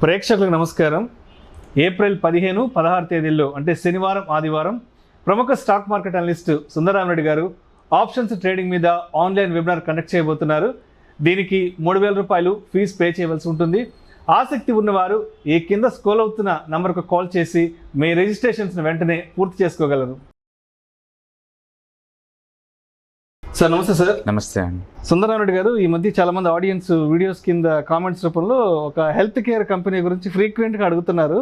ప్రేక్షకులకు నమస్కారం. ఏప్రిల్ 15, 16 తేదీల్లో అంటే శనివారం, ఆదివారం ప్రముఖ స్టాక్ మార్కెట్ అనలిస్ట్ సుందర రామి రెడ్డి గారు ఆప్షన్స్ ట్రేడింగ్ మీద ఆన్లైన్ వెబినార్ కండక్ట్ చేయబోతున్నారు. దీనికి 3,000 రూపాయలు ఫీజు పే చేయవలసి ఉంటుంది. ఆసక్తి ఉన్నవారు ఈ కింద స్క్రోల్ అవుతున్న నంబర్కు కాల్ చేసి మీ రిజిస్ట్రేషన్స్ని వెంటనే పూర్తి చేసుకోగలరు. సార్ నమస్తే. సార్ నమస్తే అండి. సుందర రెడ్డి గారు, ఈ మధ్య చాలా మంది ఆడియన్స్ వీడియోస్ కింద కామెంట్స్ రూపంలో ఒక హెల్త్ కేర్ కంపెనీ గురించి ఫ్రీక్వెంట్గా అడుగుతున్నారు.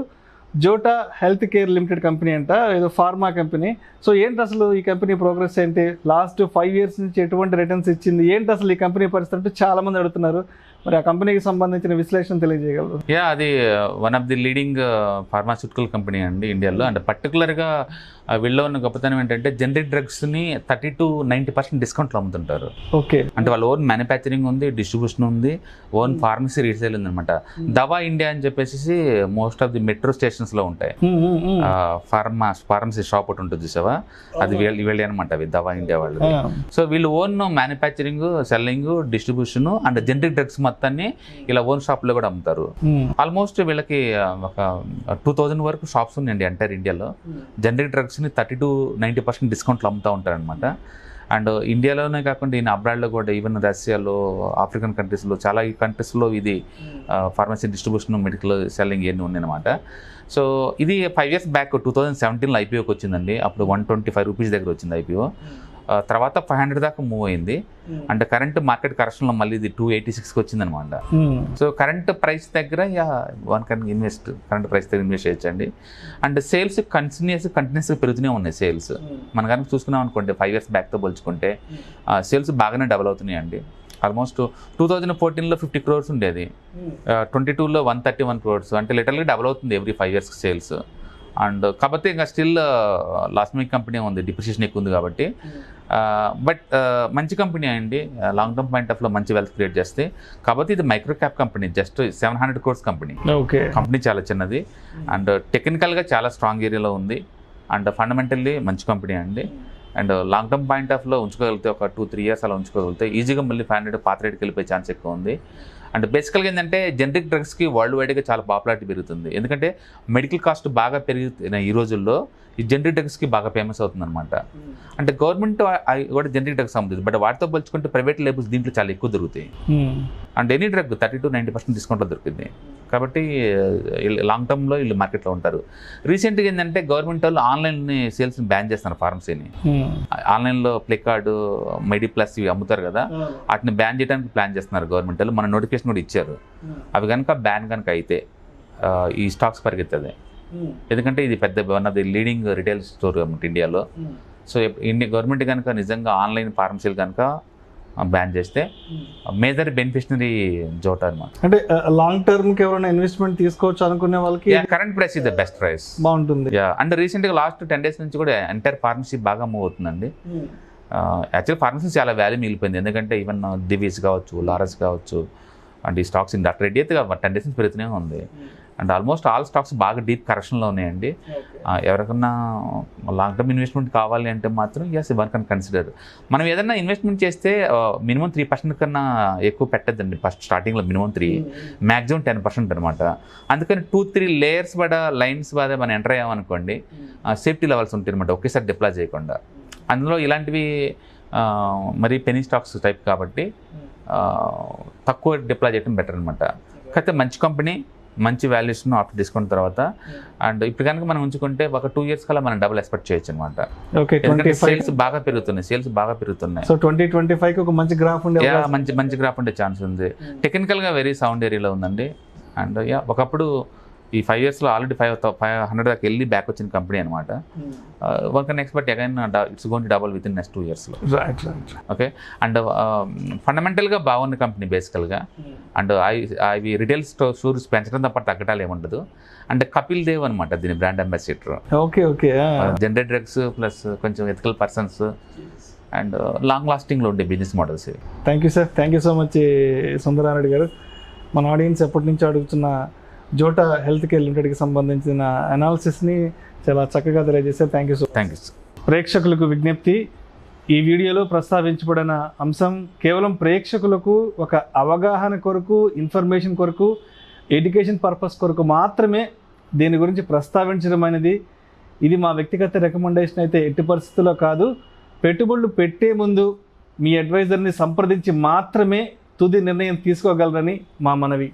జోటా హెల్త్ కేర్ లిమిటెడ్ కంపెనీ అంట, ఏదో ఫార్మా కంపెనీ. సో ఏంటి అసలు ఈ కంపెనీ ప్రోగ్రెస్ ఏంటి, లాస్ట్ 5 years నుంచి ఎటువంటి రిటర్న్స్ ఇచ్చింది, ఏంటి అసలు ఈ కంపెనీ పరిస్థితి అంటే చాలా మంది అడుగుతున్నారు. మరి ఆ కంపెనీకి సంబంధించిన విశ్లేషణ తెలియజేయగలరు? అది one of the leading pharmaceutical company అండి ఇండియాలో. అండ్ పర్టికులర్గా వీళ్ళలో ఉన్న గొప్పతనం ఏంటంటే జనరిక్ డ్రగ్స్ని 30 to 90% డిస్కౌంట్లో అమ్ముతుంటారు. ఓకే. అంటే వాళ్ళ ఓన్ మ్యానుఫ్యాక్చరింగ్ ఉంది, డిస్ట్రిబ్యూషన్ ఉంది, ఓన్ ఫార్మసీ రీసేల్ ఉంది అనమాట. దవా ఇండియా అని చెప్పేసి మోస్ట్ ఆఫ్ ది మెట్రో స్టేషన్స్లో ఉంటాయి. ఫార్మసీ షాప్ ఒకటి ఉంటుంది చూసావా, అది వీళ్ళే అనమాట, అవి దవా ఇండియా వాళ్ళు. సో వీళ్ళు own manufacturing, selling, distribution and generic drugs మొత్తాన్ని ఇలా ఓన్ షాప్లో కూడా అమ్ముతారు. ఆల్మోస్ట్ వీళ్ళకి ఒక 2000 వరకు షాప్స్ ఉన్నాయండి ఎంటైర్ ఇండియాలో. జనరిక్ డ్రగ్స్ని 30 to 90% డిస్కౌంట్లో అమ్ముతూ ఉంటారు అనమాట. అండ్ ఇండియాలోనే కాకుండా ఈయన అబ్రాడ్లో కూడా, ఈవెన్ రష్యాలో, ఆఫ్రికన్ కంట్రీస్లో, చాలా ఈ కంట్రీస్లో ఇది ఫార్మసీ డిస్ట్రిబ్యూషన్, మెడికల్ సెల్లింగ్ ఇవన్నీ ఉన్నాయన్నమాట. సో ఇది 5 years బ్యాక్ 2017లో ఐపీఓకి వచ్చిందండి. అప్పుడు 125 రూపీస్ దగ్గర వచ్చింది ఐపీఓ. తర్వాత 500 దాకా మూవ్ అయింది. అంటే కరెంట్ మార్కెట్ కరెక్షన్లో మళ్ళీ ఇది 286కి వచ్చిందనమాట. సో కరెంట్ ప్రైస్ దగ్గర one can invest, current price దగ్గర ఇన్వెస్ట్ చేయొచ్చండి. అండ్ సేల్స్ కంటిన్యూస్గా పెరుగుతూనే ఉన్నాయి సేల్స్. మనం కనుక చూసుకున్నాం అనుకోండి, 5 years బ్యాక్తో పోల్చుకుంటే సేల్స్ బాగానే డబల్ అవుతున్నాయండి. ఆల్మోస్ట్ 2014లో 50 crores ఉండేది, 22లో 131 crores. అంటే లిటరల్గా డబల్ అవుతుంది ఎవ్రీ 5 years సేల్స్. అండ్ కాకపోతే ఇంకా స్టిల్ లాస్ట్ మేక్ కంపెనీ ఉంది, డిప్రిషియేషన్ ఎక్కువ ఉంది కాబట్టి. బట్ మంచి కంపెనీ అండి, లాంగ్ టర్మ్ పాయింట్ ఆఫ్లో మంచి వెల్త్ క్రియేట్ చేస్తే. కాబట్టి ఇది micro cap company, just 700 crores company. Company చాలా చిన్నది అండ్ టెక్నికల్గా చాలా స్ట్రాంగ్ ఏరియాలో ఉంది. అండ్ ఫండమెంటల్లీ మంచి కంపెనీ అండి. అండ్ లాంగ్ టర్మ్ పాయింట్ ఆఫ్లో ఉంచుకోగలిగితే ఒక 2-3 years అలా ఉంచుకోగలిగితే ఈజీగా మళ్ళీ 500 పాత రేటుకి వెళ్ళిపోయే ఛాన్స్ ఎక్కువ ఉంది. అండ్ బేసికల్గా ఏంటంటే జనరిక్ డ్రగ్స్కి వరల్డ్ వైడ్గా చాలా పాపులారిటీ పెరుగుతుంది. ఎందుకంటే మెడికల్ కాస్ట్ బాగా పెరుగుతున్న ఈ రోజుల్లో ఈ జనరిక్ డ్రగ్స్కి బాగా ఫేమస్ అవుతుంది అనమాట. అంటే గవర్నమెంట్ కూడా జనరిక్ డ్రగ్స్ అమ్ముతుంది, బట్ వాటితో పోల్చుకుంటే ప్రైవేట్ లేబుల్స్ దీంట్లో చాలా ఎక్కువ దొరుకుతాయి. అండ్ ఎనీ డ్రగ్ 30 to 90% డిస్కౌంట్లో దొరుకుతుంది. కాబట్టి లాంగ్ టర్మ్లో వీళ్ళు మార్కెట్లో ఉంటారు. రీసెంట్గా ఏంటంటే గవర్నమెంట్ వాళ్ళు ఆన్లైన్ సేల్స్ని బ్యాన్ చేస్తున్నారు, ఫార్మసీని. ఆన్లైన్లో ఫ్లిప్కార్ట్, మెడి ప్లస్ ఇవి అమ్ముతారు కదా, వాటిని బ్యాన్ చేయడానికి ప్లాన్ చేస్తున్నారు గవర్నమెంట్ వాళ్ళు. మన నోటిఫికేషన్ కూడా ఇచ్చారు. అవి కనుక బ్యాన్ కనుక అయితే ఈ స్టాక్స్ పరిగెత్తది. ఎందుకంటే ఇది పెద్ద one of the leading retail store అన్నమాట ఇండియాలో. సో ఇండియా గవర్నమెంట్ కనుక నిజంగా ఆన్లైన్ ఫార్మసీలు కనుక బ్యాన్ చేస్తే మేజర్ బెనిఫిషనరీ జోటా అనమాట. అంటే లాంగ్ టర్మ్ కి ఎవరైనా ఇన్వెస్ట్మెంట్ తీసుకోవచ్చు అనుకునే వాళ్ళకి current price is the best price, బాగుంటుంది. అండ్ రీసెంట్గా లాస్ట్ 10 days నుంచి కూడా ఎంటైర్ ఫార్మసీ బాగా మూవ్ అవుతుందండి. యాక్చువల్ ఫార్మసీ చాలా వాల్యూ మిగిలిపోయింది. ఎందుకంటే ఈవెన్ దివీస్ కావచ్చు, లారస్ కావచ్చు, అండ్ ఈ స్టాక్స్ డాక్టర్ రెడ్డి అయితే 10 days నుంచి పెరుగుతూనే ఉంది. అండ్ ఆల్మోస్ట్ ఆల్ స్టాక్స్ బాగా డీప్ కరెక్షన్లో ఉన్నాయండి. ఎవరికన్నా లాంగ్ టర్మ్ ఇన్వెస్ట్మెంట్ కావాలి అంటే మాత్రం వన్ కెన్ కన్సిడర్. మనం ఏదైనా ఇన్వెస్ట్మెంట్ చేస్తే మినిమం 3% కన్నా ఎక్కువ పెట్టద్దండి. ఫస్ట్ స్టార్టింగ్లో మినిమం 3, మ్యాక్సిమం 10% అనమాట. అందుకని 2-3 లేయర్స్ లైన్స్ మనం ఎంటర్ అయ్యామనుకోండి, సేఫ్టీ లెవెల్స్ ఉంటాయి అనమాట, ఒకేసారి డిప్లాయ్ చేయకుండా. అందులో ఇలాంటివి మరి పెనీ స్టాక్స్ టైప్ కాబట్టి తక్కువ డిప్లాయ్ చేయడం బెటర్ అనమాట. కాకపోతే మంచి కంపెనీ, మంచి వాల్యుయేషన్ ఆఫ్టర్ డిస్కౌంట్ తర్వాత. అండ్ ఇప్పుడు కనుక మనం ఉంచుకుంటే ఒక 2 years కల్లా మనం డబుల్ ఎక్స్పెక్ట్ చేయొచ్చు అనమాట. సేల్స్ బాగా పెరుగుతున్నాయి. సో 2025 ఒక మంచి గ్రాఫ్ ఉండే మంచి గ్రాఫ్ ఉండే ఛాన్స్ ఉంది. టెక్నికల్గా వెరీ సౌండ్ ఏరియాలో ఉందండి. అండ్ ఒకప్పుడు ఈ 5 yearsలో ఆల్రెడీ 500 దాకా వెళ్ళి బ్యాక్ వచ్చిన కంపెనీ అనమాట. One can expect again it's going to double within next 2 yearsలో. ఓకే. అండ్ ఫండమెంటల్గా బాగున్న కంపెనీ బేసికల్గా. అండ్ అవి రిటైల్ స్టోర్స్ పెంచడం తప్ప తగ్గటాలు ఏముండదు. అంటే కపిల్ దేవ్ అనమాట దీని brand ambassador. Okay. Generic drugs plus కొంచెం ఎథికల్ పర్సన్స్ అండ్ లాంగ్ లాస్టింగ్లో ఉండే business models. Thank you sir, thank you so much Sundara Rami Reddy garu. మన ఆడియన్స్ ఎప్పటి నుంచో అడుగుతున్న జోటా హెల్త్ కేర్ లిమిటెడ్కి సంబంధించిన అనాలిసిస్ని చాలా చక్కగా తెలియజేశారు. Thank you sir. ప్రేక్షకులకు విజ్ఞప్తి, ఈ వీడియోలో ప్రస్తావించబడిన అంశం కేవలం ప్రేక్షకులకు ఒక అవగాహన కొరకు, ఇన్ఫర్మేషన్ కొరకు ఎడ్యుకేషన్ పర్పస్ కొరకు మాత్రమే దీని గురించి ప్రస్తావించడం అనేది ఇది మా వ్యక్తిగత రికమెండేషన్ అయితే ఎట్టి పరిస్థితుల్లో కాదు. పెట్టుబడులు పెట్టే ముందు మీ అడ్వైజర్ని సంప్రదించి మాత్రమే తుది నిర్ణయం తీసుకోగలరని మా మనవి.